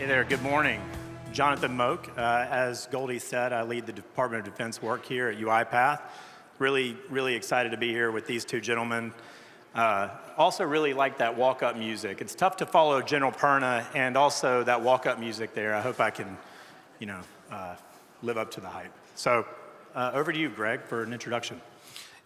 Hey there, good morning. Jonathan Moak. As Goldie said, I lead the Department of Defense work here at UiPath. Really excited to be here with these two gentlemen. Also really like that walk-up music. It's tough to follow General Perna and also that walk-up music there. I hope I can, live up to the hype. So over to you, Greg, for an introduction.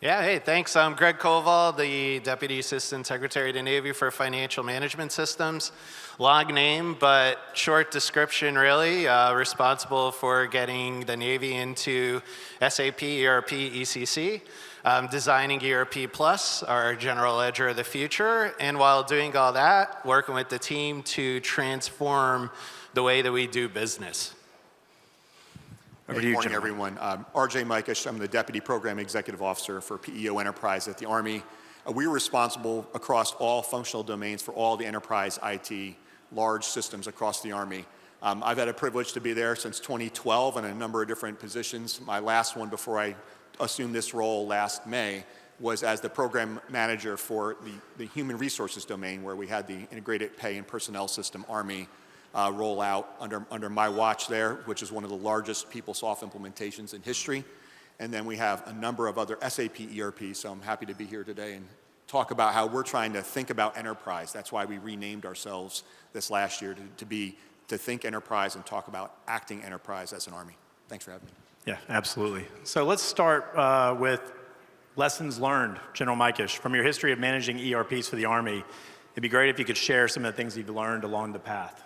Yeah, hey, thanks. I'm Greg Koval, the Deputy Assistant Secretary of the Navy for Financial Management Systems. Long name, but short description, really. Responsible for getting the Navy into SAP, ERP, ECC, designing ERP Plus, our general ledger of the future, and while doing all that, working with the team to transform the way that we do business. Good morning, everyone. RJ Mikesh, I'm the Deputy Program Executive Officer for PEO Enterprise at the Army. We're responsible across all functional domains for all the enterprise IT, large systems across the Army. I've had a privilege to be there since 2012 in a number of different positions. My last one before I assumed this role last May was as the program manager for the human resources domain, where we had the integrated pay and personnel system Army roll out under my watch there, which is one of the largest PeopleSoft implementations in history. And then we have a number of other SAP ERPs, so I'm happy to be here today and talk about how we're trying to think about enterprise. That's why we renamed ourselves this last year to think enterprise and talk about acting enterprise as an Army. Thanks for having me. Yeah, absolutely. So let's start with lessons learned, General Mikesh, from your history of managing ERPs for the Army. It'd be great if you could share some of the things you've learned along the path.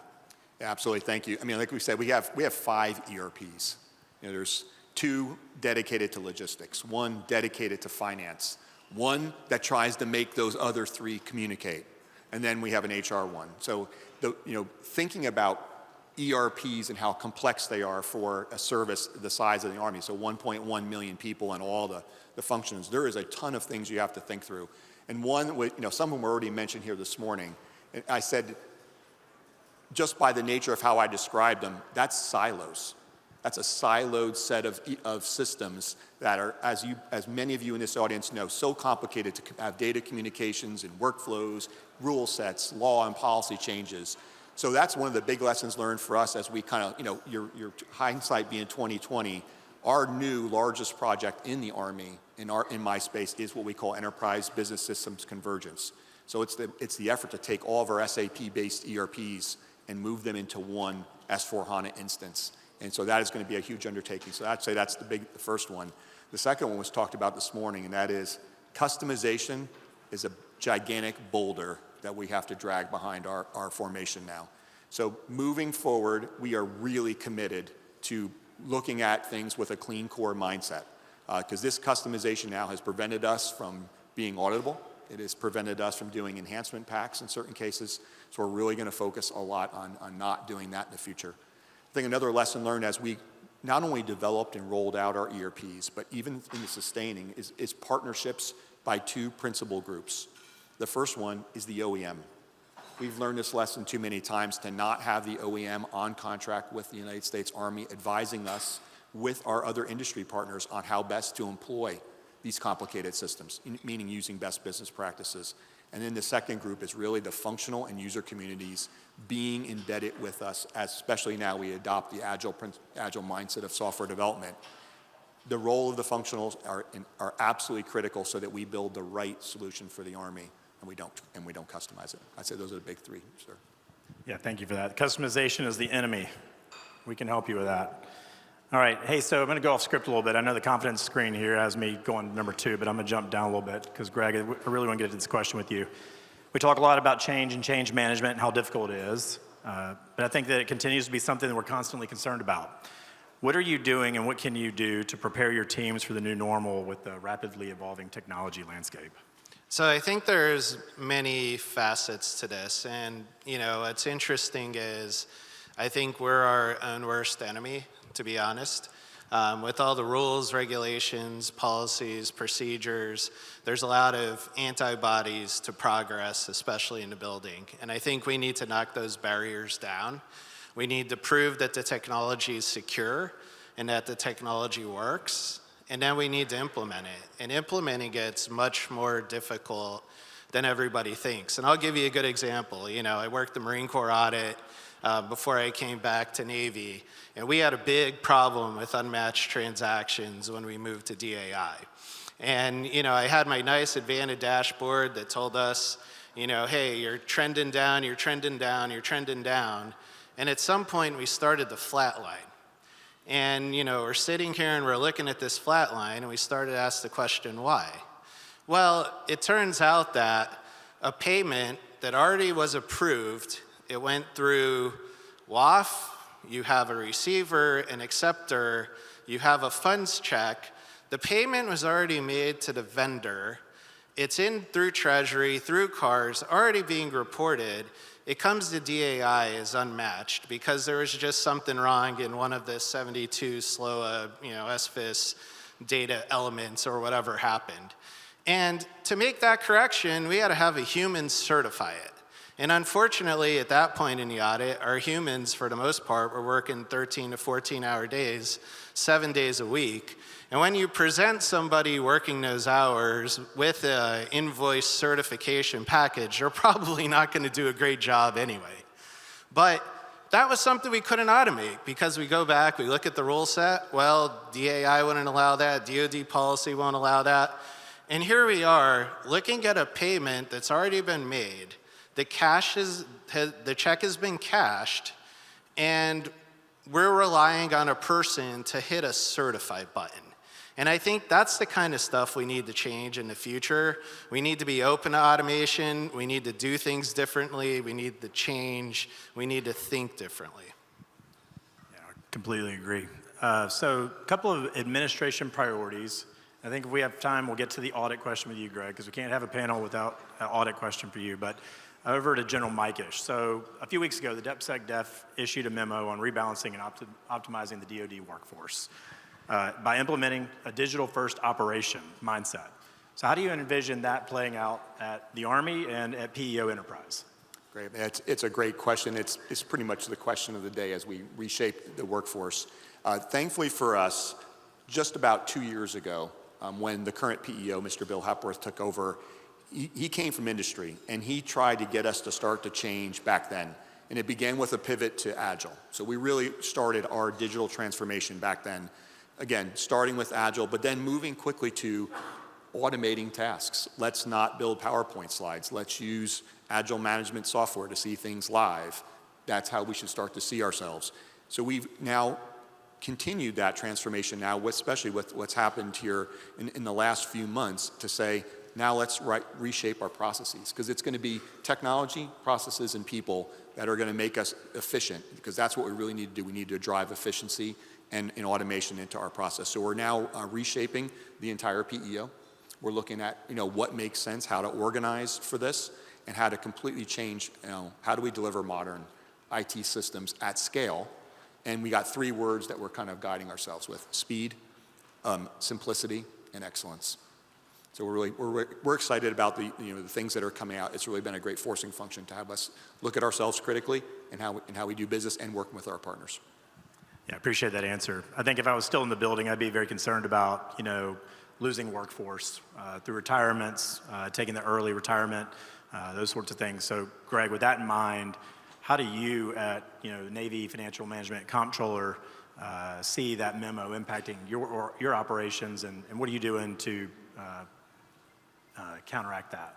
Yeah, absolutely, thank you. I mean, like we said, we have 5 ERPs. There's 2 dedicated to logistics, 1 dedicated to finance, 1 that tries to make those other 3 communicate, and then we have an HR one. So, thinking about ERPs and how complex they are for a service the size of the Army, so 1.1 million people and all the functions, there is a ton of things you have to think through. And one, some of them were already mentioned here this morning. I said, just by the nature of how I described them, that's silos. That's a siloed set of systems that are, as many of you in this audience know, so complicated to have data communications and workflows, rule sets, law and policy changes. So that's one of the big lessons learned for us as we kind of, your hindsight being 2020, our new largest project in the Army, in my space, is what we call Enterprise Business Systems Convergence. So it's the effort to take all of our SAP-based ERPs and move them into one S/4HANA instance. And so that is going to be a huge undertaking. So I'd say that's the first one. The second one was talked about this morning, and that is customization is a gigantic boulder that we have to drag behind our formation now. So moving forward, we are really committed to looking at things with a clean core mindset, because this customization now has prevented us from being auditable. It has prevented us from doing enhancement packs in certain cases. So we're really going to focus a lot on not doing that in the future. I think another lesson learned as we not only developed and rolled out our ERPs, but even in the sustaining, is partnerships by 2 principal groups. The first one is the OEM. We've learned this lesson too many times to not have the OEM on contract with the United States Army advising us with our other industry partners on how best to employ these complicated systems, meaning using best business practices. And then the second group is really the functional and user communities being embedded with us, especially now we adopt the agile mindset of software development. The role of the functionals are absolutely critical so that we build the right solution for the Army and we don't customize it. I'd say those are the big 3, sir. Yeah, thank you for that. Customization is the enemy. We can help you with that. All right, hey, so I'm going to go off script a little bit. I know the confidence screen here has me going number 2, but I'm going to jump down a little bit because, Greg, I really want to get to this question with you. We talk a lot about change and change management and how difficult it is, but I think that it continues to be something that we're constantly concerned about. What are you doing and what can you do to prepare your teams for the new normal with the rapidly evolving technology landscape? So I think there's many facets to this, and what's interesting is I think we're our own worst enemy, to be honest. With all the rules, regulations, policies, procedures, there's a lot of antibodies to progress, especially in the building. And I think we need to knock those barriers down. We need to prove that the technology is secure and that the technology works. And then we need to implement it. And implementing it's much more difficult than everybody thinks. And I'll give you a good example. I worked the Marine Corps audit before I came back to Navy. And we had a big problem with unmatched transactions when we moved to DAI. And I had my nice Advantage dashboard that told us, hey, you're trending down, you're trending down, you're trending down. And at some point, we started the flat line. And we're sitting here and we're looking at this flat line, and we started to ask the question, why? Well, it turns out that a payment that already was approved, it went through WAF, you have a receiver, an acceptor, you have a funds check. The payment was already made to the vendor. It's in through Treasury, through CARS, already being reported. It comes to DAI as unmatched because there was just something wrong in one of the 72 SLOA, SFIS data elements or whatever happened. And to make that correction, we had to have a human certify it. And unfortunately, at that point in the audit, our humans, for the most part, were working 13 to 14-hour days, 7 days a week. And when you present somebody working those hours with an invoice certification package, they're probably not going to do a great job anyway. But that was something we couldn't automate because we go back, we look at the rule set. Well, DAI wouldn't allow that. DoD policy won't allow that. And here we are looking at a payment that's already been made. The check has been cashed, and we're relying on a person to hit a certify button. And I think that's the kind of stuff we need to change in the future. We need to be open to automation. We need to do things differently. We need to change. We need to think differently. Yeah, I completely agree. So a couple of administration priorities. I think if we have time, we'll get to the audit question with you, Greg, because we can't have a panel without an audit question for you. But over to General Mikesh. So a few weeks ago, the DepSecDef issued a memo on rebalancing and optimizing the DoD workforce by implementing a digital-first operation mindset. So how do you envision that playing out at the Army and at PEO Enterprise? Great. It's a great question. It's pretty much the question of the day as we reshape the workforce. Thankfully for us, just about 2 years ago, when the current PEO, Mr. Bill Hepworth, took over, he came from industry, and he tried to get us to start to change back then. And it began with a pivot to Agile. So we really started our digital transformation back then. Again, starting with Agile, but then moving quickly to automating tasks. Let's not build PowerPoint slides. Let's use Agile management software to see things live. That's how we should start to see ourselves. So we've now continued that transformation now, especially with what's happened here in the last few months, to say, now let's reshape our processes, because it's going to be technology, processes, and people that are going to make us efficient, because that's what we really need to do. We need to drive efficiency and automation into our process. So we're now reshaping the entire PEO. We're looking at what makes sense, how to organize for this, and how to completely change, how do we deliver modern IT systems at scale. And we got 3 words that we're kind of guiding ourselves with: speed, simplicity, and excellence. So we're excited about the things that are coming out. It's really been a great forcing function to have us look at ourselves critically and how we do business and working with our partners. Yeah, I appreciate that answer. I think if I was still in the building, I'd be very concerned about losing workforce through retirements, taking the early retirement, those sorts of things. So Greg, with that in mind, how do you at Navy Financial Management Comptroller see that memo impacting your operations, and what are you doing to counteract that?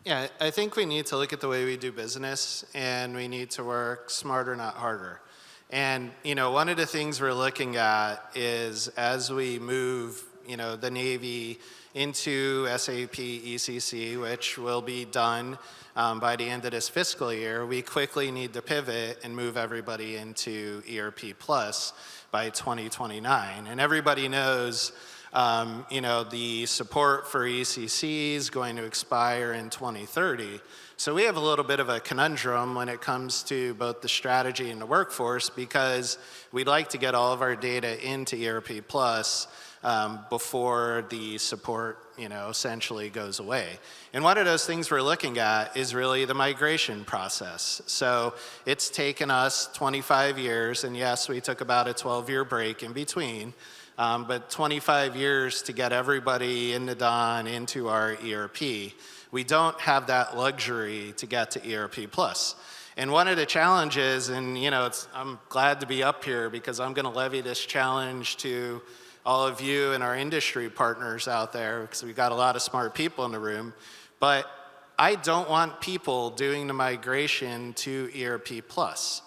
Yeah, I think we need to look at the way we do business, and we need to work smarter, not harder. And one of the things we're looking at is as we move the Navy into SAP ECC, which will be done by the end of this fiscal year, we quickly need to pivot and move everybody into ERP Plus by 2029. And everybody knows the support for ECC is going to expire in 2030. So we have a little bit of a conundrum when it comes to both the strategy and the workforce, because we'd like to get all of our data into ERP Plus before the support, essentially goes away. And one of those things we're looking at is really the migration process. So it's taken us 25 years, and yes, we took about a 12-year break in between, but 25 years to get everybody in the Don into our ERP. we don't have that luxury to get to ERP Plus. And one of the challenges, and I'm glad to be up here because I'm going to levy this challenge to all of you and our industry partners out there, because we've got a lot of smart people in the room. But I don't want people doing the migration to ERP Plus.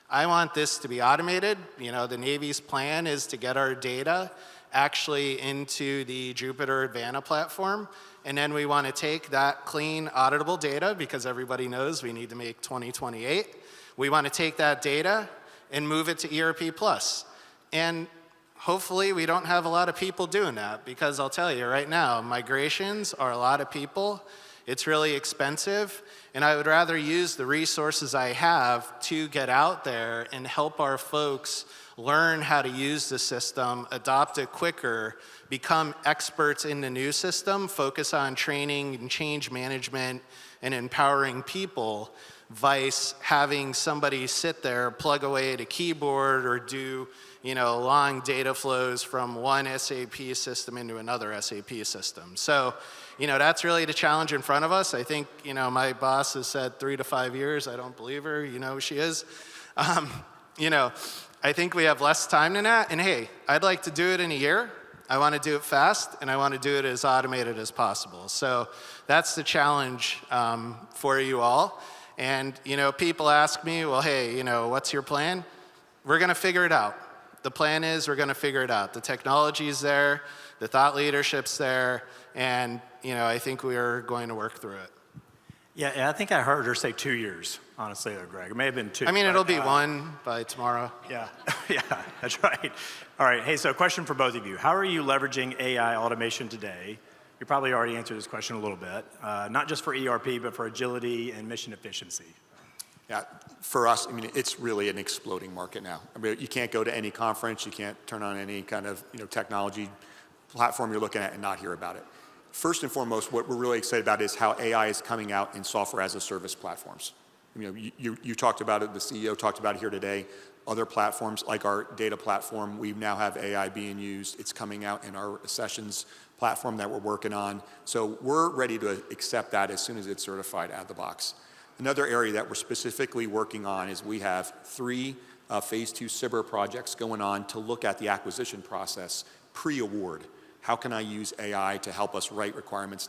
I want this to be automated. The Navy's plan is to get our data actually into the Jupyter Advana platform. And then we want to take that clean, auditable data, because everybody knows we need to make 2028. We want to take that data and move it to ERP Plus. And hopefully we don't have a lot of people doing that, because I'll tell you right now, migrations are a lot of people. It's really expensive, and I would rather use the resources I have to get out there and help our folks learn how to use the system, adopt it quicker, become experts in the new system, focus on training and change management and empowering people, vice having somebody sit there, plug away at a keyboard, or do long data flows from one SAP system into another SAP system. So, that's really the challenge in front of us. I think, my boss has said 3 to 5 years. I don't believe her. You know who she is. I think we have less time than that. And hey, I'd like to do it in a year. I want to do it fast, and I want to do it as automated as possible. So that's the challenge for you all. And, people ask me, well, hey, what's your plan? We're going to figure it out. The plan is we're going to figure it out. The technology's there, the thought leadership's there, and, I think we are going to work through it. Yeah, I think I heard her say 2 years, honestly, though, Greg. It may have been 2. I mean, it'll be 1 by tomorrow. Yeah, yeah, that's right. All right, hey, so question for both of you. How are you leveraging AI automation today? You probably already answered this question a little bit, not just for ERP, but for agility and mission efficiency. Yeah, for us, it's really an exploding market now. You can't go to any conference, you can't turn on any kind of technology platform you're looking at and not hear about it. First and foremost, what we're really excited about is how AI is coming out in software as a service platforms. You talked about it, the CEO talked about it here today. Other platforms like our data platform, we now have AI being used. It's coming out in our sessions platform that we're working on. So we're ready to accept that as soon as it's certified out of the box. Another area that we're specifically working on is we have 3 phase 2 SIBR projects going on to look at the acquisition process pre-award. How can I use AI to help us write requirements,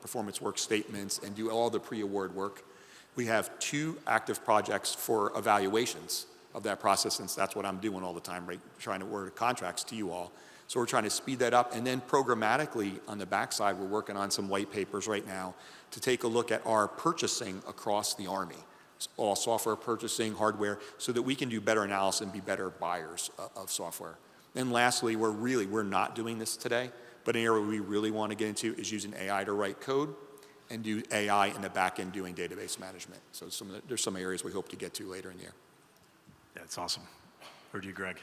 performance work statements, and do all the pre-award work? We have 2 active projects for evaluations of that process, since that's what I'm doing all the time, right? Trying to award contracts to you all. So we're trying to speed that up. And then programmatically on the backside, we're working on some white papers right now to take a look at our purchasing across the Army. It's all software purchasing, hardware, so that we can do better analysis and be better buyers of software. And lastly, we're not doing this today, but an area we really want to get into is using AI to write code and do AI in the back end doing database management. So there's some areas we hope to get to later in the year. Yeah, that's awesome. Over to you, Greg.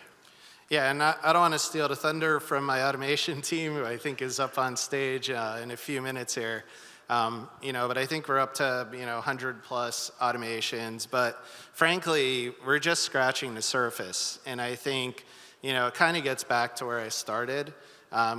Yeah, and I don't want to steal the thunder from my automation team, who I think is up on stage in a few minutes here. But I think we're up to 100 plus automations. But frankly, we're just scratching the surface. And I think it kind of gets back to where I started.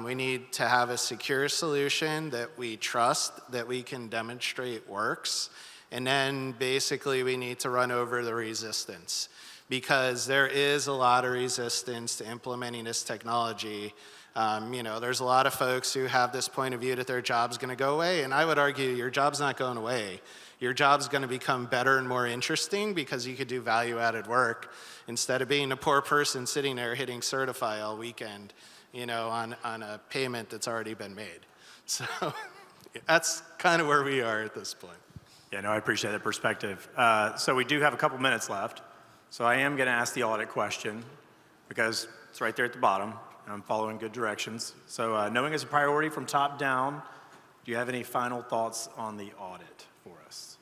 We need to have a secure solution that we trust, that we can demonstrate works. And then basically we need to run over the resistance, because there is a lot of resistance to implementing this technology. There's a lot of folks who have this point of view that their job's going to go away, and I would argue your job's not going away. Your job's going to become better and more interesting because you could do value-added work instead of being a poor person sitting there hitting certify all weekend, on a payment that's already been made. So that's kind of where we are at this point. Yeah, no, I appreciate that perspective. So we do have a couple minutes left. So I am going to ask the audit question because it's right there at the bottom. I'm following good directions. So knowing is a priority from top down, do you have any final thoughts on the audit for us?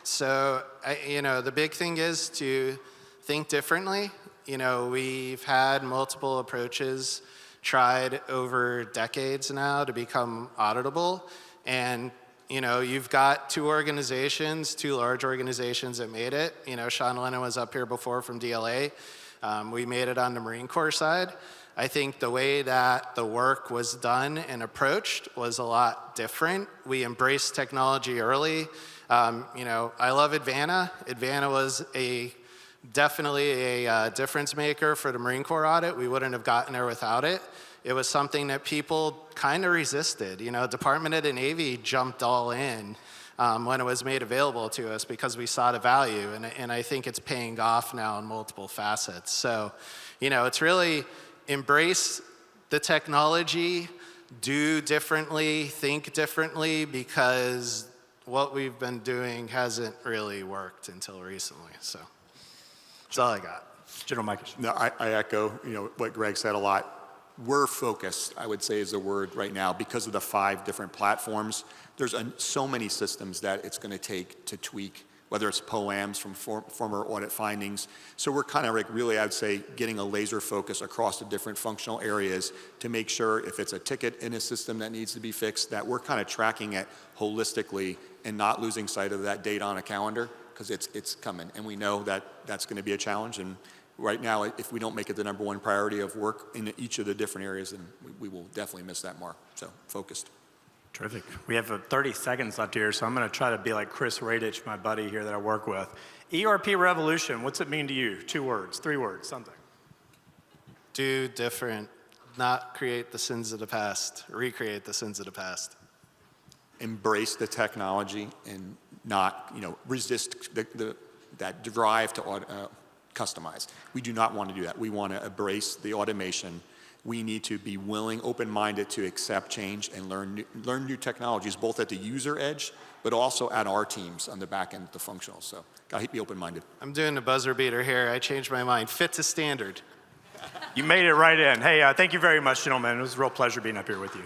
So, the big thing is to think differently. We've had multiple approaches tried over decades now to become auditable. And you've got 2 organizations, 2 large organizations that made it. Sean Lennon was up here before from DLA. We made it on the Marine Corps side. I think the way that the work was done and approached was a lot different. We embraced technology early. I love Advana. Advana was definitely a difference maker for the Marine Corps audit. We wouldn't have gotten there without it. It was something that people kind of resisted. Department of the Navy jumped all in when it was made available to us because we saw the value, and I think it's paying off now in multiple facets. So, it's really embrace the technology, do differently, think differently, because what we've been doing hasn't really worked until recently. So that's all I got. General Mikesh. No, I echo what Greg said a lot. We're focused, I would say is the word right now, because of the 5 different platforms. There's so many systems that it's going to take to tweak, whether it's POAMs from former audit findings. So we're kind of really, I would say, getting a laser focus across the different functional areas to make sure if it's a ticket in a system that needs to be fixed, that we're kind of tracking it holistically and not losing sight of that date on a calendar, because it's coming. And we know that that's going to be a challenge. And right now, if we don't make it the #1 priority of work in each of the different areas, then we will definitely miss that mark. So focused. Terrific. We have 30 seconds left here, so I'm going to try to be like Chris Radich, my buddy here that I work with. ERP revolution, what's it mean to you? 2 words, 3 words, something. Do different, not create the sins of the past, recreate the sins of the past. Embrace the technology and not, resist that drive to customize. We do not want to do that. We want to embrace the automation. We need to be willing, open-minded to accept change and learn new technologies, both at the user edge, but also at our teams on the back end, the functional. So, gotta be open-minded. I'm doing the buzzer beater here. I changed my mind. Fit to standard. You made it right in. Hey, thank you very much, gentlemen. It was a real pleasure being up here with you.